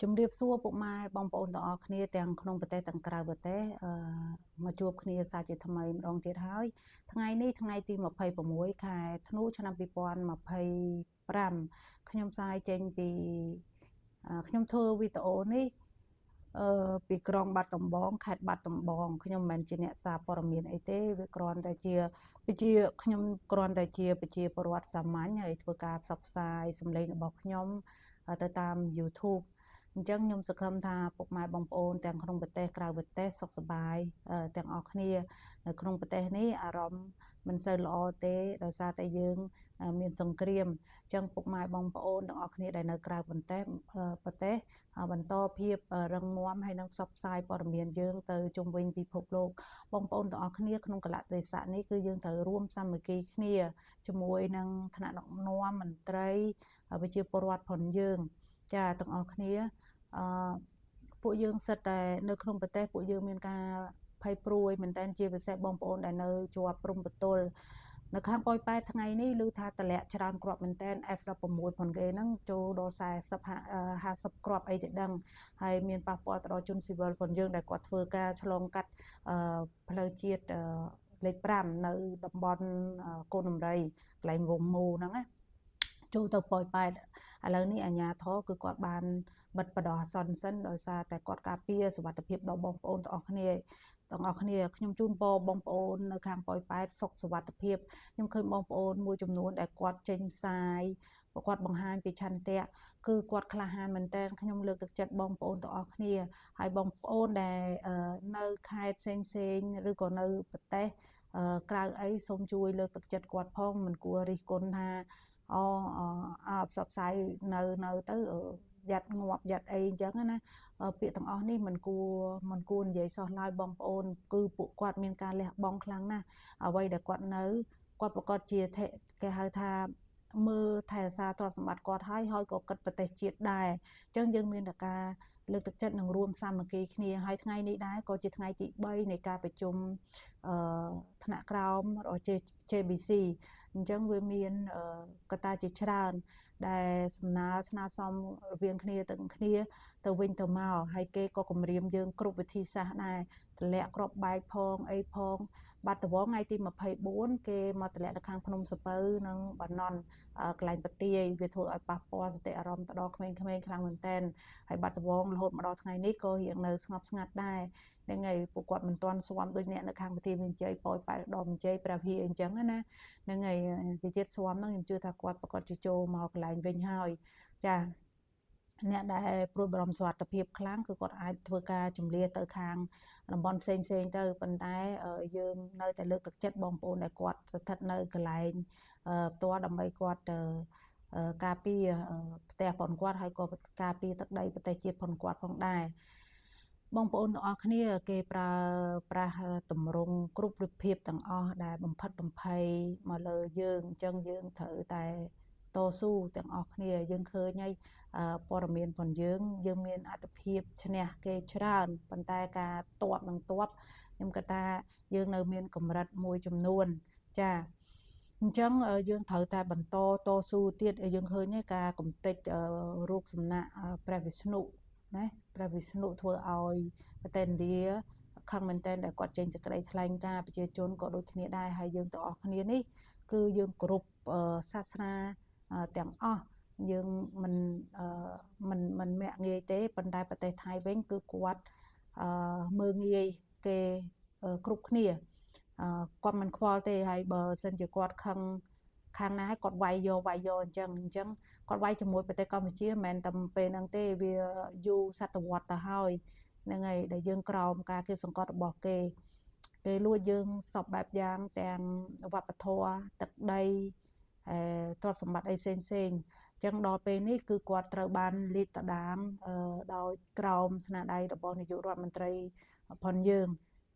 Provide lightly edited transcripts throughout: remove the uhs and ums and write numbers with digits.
ជំរាបសួរពុកម៉ែបងប្អូនទាំងអស់គ្នាទាំងក្នុងប្រទេសទាំងក្រៅប្រទេសមកជួបគ្នាសាជាថ្មីម្ដងទៀតហើយថ្ងៃនេះថ្ងៃទី26ខែធ្នូឆ្នាំ2025ខ្ញុំផ្សាយចេញពីខ្ញុំធ្វើវីដេអូនេះពីក្រុងបាត់ដំបងខេត្តបាត់ដំបងខ្ញុំមិនមែនជាអ្នកសារព័ត៌មានអីទេវាគ្រាន់តែជាខ្ញុំគ្រាន់តែជាប្រជាពលរដ្ឋសាមញ្ញហើយធ្វើការផ្សព្វផ្សាយសម្លេងរបស់ខ្ញុំទៅតាម YouTube អញ្ចឹងខ្ញុំសង្ឃឹមថាពុកម៉ែបងប្អូនទាំងក្នុងប្រទេសក្រៅប្រទេសសុខសប្បាយទាំងអស់គ្នានៅក្នុងប្រទេសនេះអារម្មណ៍មិនសូវល្អទេដោយសារតែយើងមានសង្គ្រាមអញ្ចឹងពុកម៉ែបងប្អូនទាំងអស់គ្នាដែលនៅក្រៅប្រទេសបន្តភាពរឹងមាំហើយនឹងផ្សព្វផ្សាយព័ត៌មានយើងទៅជុំវិញពិភពលោកបងប្អូនទាំងអស់គ្នាក្នុងកលៈទេសៈនេះគឺយើងត្រូវរួមសាមគ្គីគ្នាជាមួយនឹងថ្នាក់ដឹកនាំមន្ត្រីប្រជាពលរដ្ឋផងយើងចាទាំងអស់គ្នាពួកយើងសិតតែនៅក្នុងប្រទេសពួកយើងមានការភ័យព្រួយមែនតើជាពិសេសបងប្អូនដែលនៅជាប់ព្រំប្រទល់នៅខាងប៉ោយប៉ែតថ្ងៃនេះឮថាតម្លាក់ច្រើនគ្រាប់មែនតើ F16 ផងគេហ្នឹងចូលដល់50គ្រាប់អីទៅដឹងហើយមានប៉ះពាល់ទៅដល់ជនស៊ីវិលផងយើងដែលគាត់ធ្វើការឆ្លងកាត់ផ្លូវជាតិលេខ5នៅតំបន់កូនដំរីកន្លែងវងមូហ្នឹងណាចូលទៅប៉ោយប៉ែតឥឡូវនេះអាជ្ញាធរគឺគាត់បានបិទបដោះអាសន្នសិនដោយសារតែគាត់ការពារសុវត្ថិភាពដល់បងប្អូនទាំងអស់គ្នាខ្ញុំជូនពរបងប្អូននៅខាងប៉ោយប៉ែតសុខសុវត្ថិភាពខ្ញុំឃើញបងប្អូនមួយចំនួនដែលគាត់ចេញផ្សាយគាត់បង្ហាញពីឆន្ទៈគឺគាត់ក្លាហានមែនតើខ្ញុំលើកទឹកចិត្តបងប្អូនទាំងអស់គ្នាហើយបងប្អូនដែលនៅខេត្តផ្សេងឬក៏នៅប្រទេសក្រៅអីសូមជួយលើកទឹកចិត្តគាត់ផងមិនគួររិះគន់ថាផ្សព្វផ្សាយនៅទៅយ៉ាត់ងាប់យ៉ាត់អីអញ្ចឹងណាពាក្យទាំងអស់នេះមិនគួរនិយាយសោះឡើយបងប្អូនគឺពួកគាត់មានការលះបង់ខ្លាំងណាស់អ្វីដែលគាត់ប្រកាសជាគេហៅថាមើលថែរក្សាទ្រព្យសម្បត្តិគាត់ហើយក៏គិតប្រទេសជាតិដែរអញ្ចឹងយើងមានតែការលើកទឹកចិត្តនឹងរួមសាមគ្គីគ្នាហើយថ្ងៃនេះដែរក៏ជាថ្ងៃទី3នៃការប្រជុំថ្នាក់ក្រោមរបស់ JBC អញ្ចឹងវាមានកត្តាជាច្រើនដែលស្នើសុំរវាងគ្នាទាំងគ្នាទៅវិញទៅមកហើយគេក៏គម្រាមយើងគ្រប់វិធីសាស្ត្រដែរតម្លាក់គ្រាប់បែកផងអីផងបាត់ដំបងថ្ងៃទី24គេមកតម្លាក់នៅខាងភ្នំសពៅនិងបាណន់កន្លែងបទាយវាធ្វើឲ្យប៉ះពាល់សតិអារម្មណ៍ទៅដល់ក្មេងៗខ្លាំងមែនតើហើយបាត់ដំបងរហូតមកដល់ថ្ងៃនេះក៏រៀងនៅស្ងប់ស្ងាត់ដែរហ្នឹងហើយពួកគាត់មិនទាន់ស្វាមដូចអ្នកនៅខាងប្រទេសមានជ័យប៉ោយប៉ែតដល់មានជ័យប្រាភាអញ្ចឹងណាហ្នឹងហើយវិជាតិស្វាមហ្នឹងខ្ញុំជឿថាគាត់ប្រកាសជាចូលមកកន្លែងវិញហើយចាអ្នកដែលព្រួយបារម្ភសុខភាពខ្លាំងគឺគាត់អាចធ្វើការជំលះទៅខាងតំបន់ផ្សេងទៅប៉ុន្តែយើងនៅតែលើកទឹកចិត្តបងប្អូនដែលគាត់ស្ថិតនៅកន្លែងផ្ទាល់ដើម្បីគាត់ការពារផ្ទះផងគាត់ហើយក៏ការពារទឹកដីប្រទេសជាតិផងគាត់ផងដែរបងប្អូនទាំងអស់គ្នាគេប្រើប្រាស់ទម្រង់គ្រប់រូបភាពទាំងអស់ដែលបំផិតបំភ័យមកលើយើងអញ្ចឹងយើងត្រូវតែតស៊ូទាំងអស់គ្នាយើងឃើញហើយព័ត៌មានផងយើងមានអត្ថភាពឈ្នះគេច្រើនប៉ុន្តែការតបខ្ញុំគិតថាយើងនៅមានកម្រិតមួយចំនួនចាអញ្ចឹងយើងត្រូវតែបន្តតស៊ូទៀតយើងឃើញហើយការកំទេចរូបសំណាកព្រះវិស្ណុណាព្រះវិស្ណុធ្វើឲ្យប្រទេសឥណ្ឌាខឹងមែនទែនដែលគាត់ចេញសេចក្តីថ្លែងការណ៍ប្រជាជនក៏ដូចគ្នាដែរហើយយើងទាំងអស់គ្នានេះគឺយើងគោរពសាសនាទាំងអស់យើងមិនមាក់ងាយទេប៉ុន្តែប្រទេសថៃវិញគឺគាត់មើលងាយគេគ្រប់គ្នាគាត់មិនខ្វល់ទេហើយបើសិនជាគាត់ខឹងខាងណាឲ្យគាត់វាយយកអញ្ចឹងគាត់វាយជាមួយប្រទេសកម្ពុជាមិនមែនតែពេលហ្នឹងទេវាយូរសតវត្សទៅហើយហ្នឹងហើយដែលយើងក្រោមការគេសង្កត់របស់គេលួចយើងសពបែបយ៉ាងទាំងវប្បធម៌ទឹកដីទ្រព្យសម្បត្តិអីផ្សេងអញ្ចឹងដល់ពេលនេះគឺគាត់ត្រូវបានលាតត្រដាងដោយក្រោមស្នាដៃរបស់នាយករដ្ឋមន្ត្រីផងយើង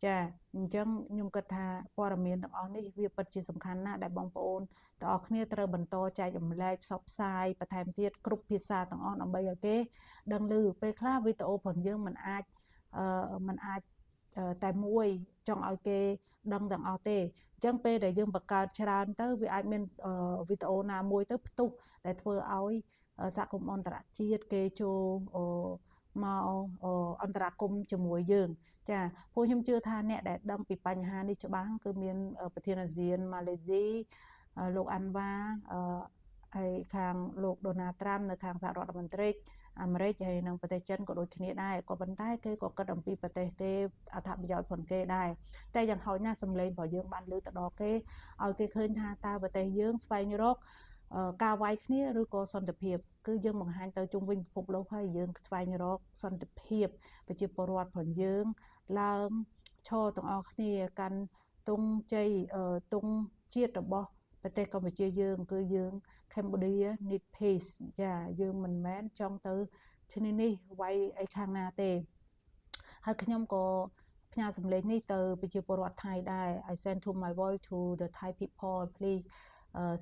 ចាអញ្ចឹងខ្ញុំគិតថាព័ត៌មានទាំងអស់នេះវាពិតជាសំខាន់ណាស់ដែលបងប្អូនទាំងអស់គ្នាត្រូវបន្តចែករំលែកផ្សព្វផ្សាយបន្ថែមទៀតគ្រប់ភាសាទាំងអស់ដើម្បីឲ្យគេដឹងឮពេលខ្លះវីដេអូផងយើងមិនអាចតែមួយចង់ឲ្យគេដឹងទាំងអស់ទេអញ្ចឹងពេលដែលយើងបង្កើតច្រើនទៅវាអាចមានវីដេអូណាមួយទៅផ្ទុះដែលធ្វើឲ្យសហគមន៍អន្តរជាតិគេចូល មកអន្តរាគមន៍ជាមួយយើងចាពួកខ្ញុំជឿថាអ្នកដែលដឹងពីបញ្ហានេះច្បាស់គឺមានប្រធានអាស៊ានម៉ាឡេស៊ីលោកអាន់វ៉ាហើយខាងលោកដូណាល់ត្រាំនៅខាងសហរដ្ឋអាមេរិកហើយនិងប្រទេសចិនក៏ដូចគ្នាដែរក៏ប៉ុន្តែគេក៏គិតអំពីប្រទេសគេអត្ថប្រយោជន៍ផងគេដែរតែយ៉ាងហោចណាស់សម្លេងរបស់យើងបានលើទៅដល់គេឲ្យគេឃើញថាតើប្រទេសយើងស្វែងរកការវាយគ្នាឬក៏សន្តិភាពគឺយើងបង្ហាញទៅជុំវិញពិភពលោកហើយយើងស្វែងរកសន្តិភាពប្រជាពលរដ្ឋផងយើងឡើងឈរទាំងអស់គ្នាកាន់ទង់ជ័យទង់ជាតិរបស់ប្រទេសកម្ពុជាយើងគឺយើង Cambodia need peace ចាយើងមិនមែនចង់ទៅឈ្នានេះវាយអីខាងណាទេហើយខ្ញុំក៏ផ្ញើសម្លេងនេះទៅប្រជាពលរដ្ឋថៃដែរ I send to my voice to the Thai people please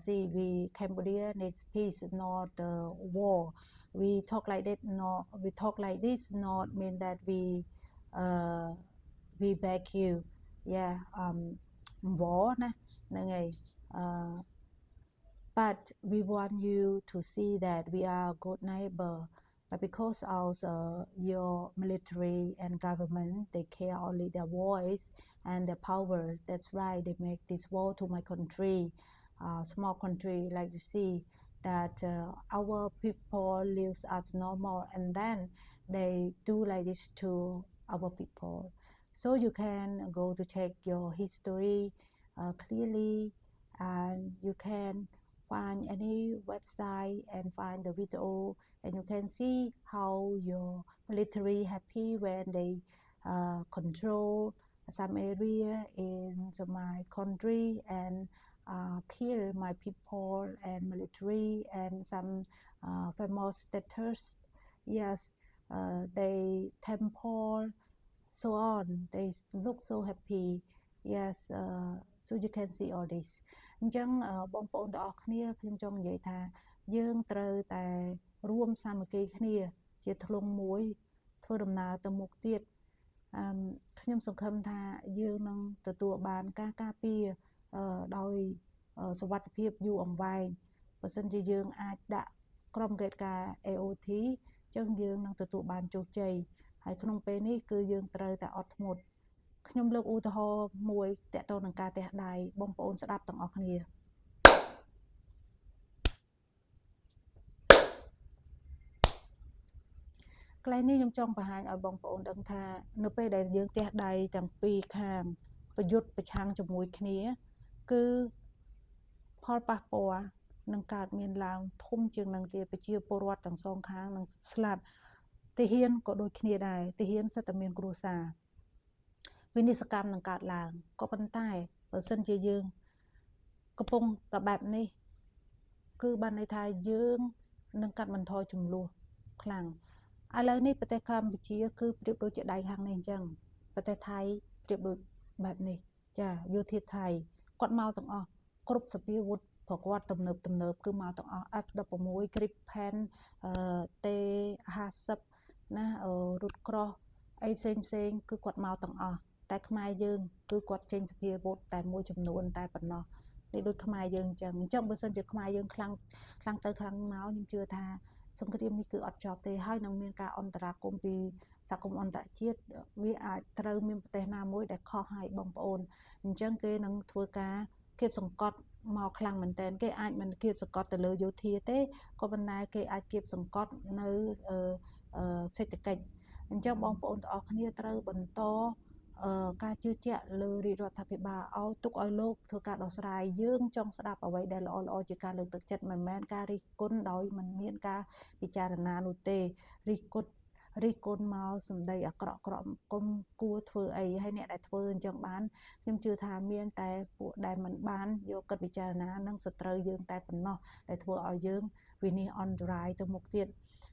see we Cambodia needs peace not the war we talk like this not mean that we beg you yeah war ណាហ្នឹងហើយbut we want you to see that we are a good neighbor but because of your military and government they care only their voice and their power that's why they make this war to my country small country like you see that our people lives as normal and then they do like this to our people so you can go to check your history clearly and you can find any website and find the video and you can see how your military happy when they control some area in my country and kill my people and military and some famous status yes they temple so on they look so happy yes so you can see all this អញ្ចឹងបងប្អូនទាំងអស់គ្នាខ្ញុំចង់និយាយថាយើងត្រូវតែរួមសាមគ្គីគ្នាជាធ្លុងមួយធ្វើដំណើរទៅមុខទៀតខ្ញុំសង្ឃឹមថាយើងនឹងទទួលបានការការពារដោយសុវត្ថិភាពយូរអង្វែងបើសិនជាយើងអាចដាក់ក្រុមកិច្ចការ AOT អញ្ចឹងយើងនឹងទទួលបានជោគជ័យហើយក្នុងពេលនេះគឺយើងត្រូវតែអត់ធ្មត់ខ្ញុំលើកឧទាហរណ៍មួយតកតនឹងការទះដៃបងប្អូនស្ដាប់ទាំងអស់គ្នាកន្លែងនេះខ្ញុំចង់បង្ហាញឲ្យបងប្អូនដឹងថានៅពេលដែលយើងទះដៃទាំងពីរខាងប្រយុទ្ធប្រឆាំងជាមួយគ្នាគឺផលប៉ះពាល់នឹងកើតមានឡើងធំជាងនឹងទៀតប្រជាពលរដ្ឋទាំងសងខាងនឹងស្លាប់ទាហានក៏ដូចគ្នាដែរទាហានសិតតែមានគ្រួសារវិនិស្សកម្មនឹងកើតឡើងក៏ប៉ុន្តែបើសិនជាយើងកំពុងតែបែបនេះគឺបានន័យថាយើងនឹងកាត់បន្ថយចំនួនខ្លាំងឥឡូវនេះប្រទេសកម្ពុជាគឺប្រៀបដូចជាដៃខាងនេះអញ្ចឹងប្រទេសថៃប្រៀបដូចបែបនេះចាយោធាថៃគាត់មកទាំងអស់គ្រប់សភាវុធប្រគាត់ទំនើបគឺមកទាំងអស់ F16 Gripen T50 ណារត់ក្រោះអីផ្សេងគឺគាត់មកទាំងអស់តែខ្មែរយើងគឺគាត់ចេញសភាវុធតែមួយចំនួនតែប៉ុណ្ណោះនេះដូចខ្មែរយើងអញ្ចឹងបើសិនជាខ្មែរយើងខ្លាំងទៅខ្លាំងមកខ្ញុំជឿថាសង្គ្រាមនេះគឺអត់ចប់ទេហើយនឹងមានការអន្តរាគមន៍ពីសហគមន៍អន្តរជាតិវាអាចត្រូវមានប្រទេសណាមួយដែលខុសហើយបងប្អូនអញ្ចឹងគេនឹងធ្វើការគៀបសង្កត់មកខ្លាំងមែនតើគេអាចមិនគៀបសង្កត់ទៅលើយោធាទេក៏ប៉ុន្តែគេអាចគៀបសង្កត់នៅសេដ្ឋកិច្ចអញ្ចឹងបងប្អូនទាំងអស់គ្នាត្រូវបន្តការជឿជាក់លើរាជរដ្ឋាភិបាលឲ្យទុកឲ្យលោកធ្វើការដោះស្រាយយើងចង់ស្ដាប់អ្វីដែលល្អជាការលើកទឹកចិត្តមិនមែនការរិះគន់ដោយមិនមានការពិចារណានោះទេរិះគន់មកសម្ដីអាក្រក់គុំគួរធ្វើអីហើយអ្នកដែលធ្វើអញ្ចឹងបានខ្ញុំជឿថាមានតែពួកដែលមិនបានយកគិតពិចារណានឹងសត្រូវយើងតែប៉ុណ្ណោះដែលធ្វើឲ្យយើងវិនិច្ឆ័យអន្តរាយទៅមុខទៀត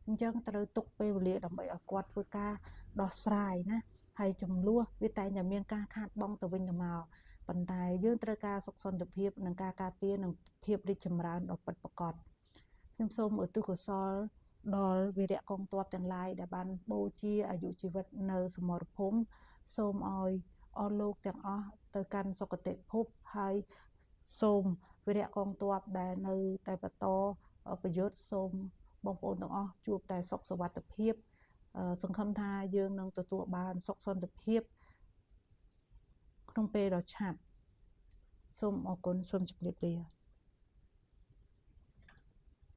អញ្ចឹងត្រូវទុកពេលវេលាដើម្បីឲ្យគាត់ធ្វើការដោះស្រាយណាហើយចំនួនវាតែងតែមានការខាតបង់ទៅវិញទៅមកប៉ុន្តែយើងត្រូវការសុខសន្តិភាពនិងការការពារនិងភាពរីកចម្រើនដ៏ពិតប្រាកដខ្ញុំសូមឧទ្ទិសកុសលដល់វីរៈកងទ័ពទាំងឡាយដែលបានបូជាអាយុជីវិតនៅសមរភូមិសូមឲ្យអស់លោកទាំងអស់ទៅកាន់សុគតិភពហើយសូមវីរៈកងទ័ពដែលនៅតែបន្តប្រយុទ្ធសូមបងប្អូនទាំងអស់ជួបតែសុខសុវត្ថិភាព សង្ឃឹមថាយើងនឹងទទួលបានសុខសន្តិភាពក្នុងពេលដ៏ឆាប់សូមអរគុណសូមជម្រាបលា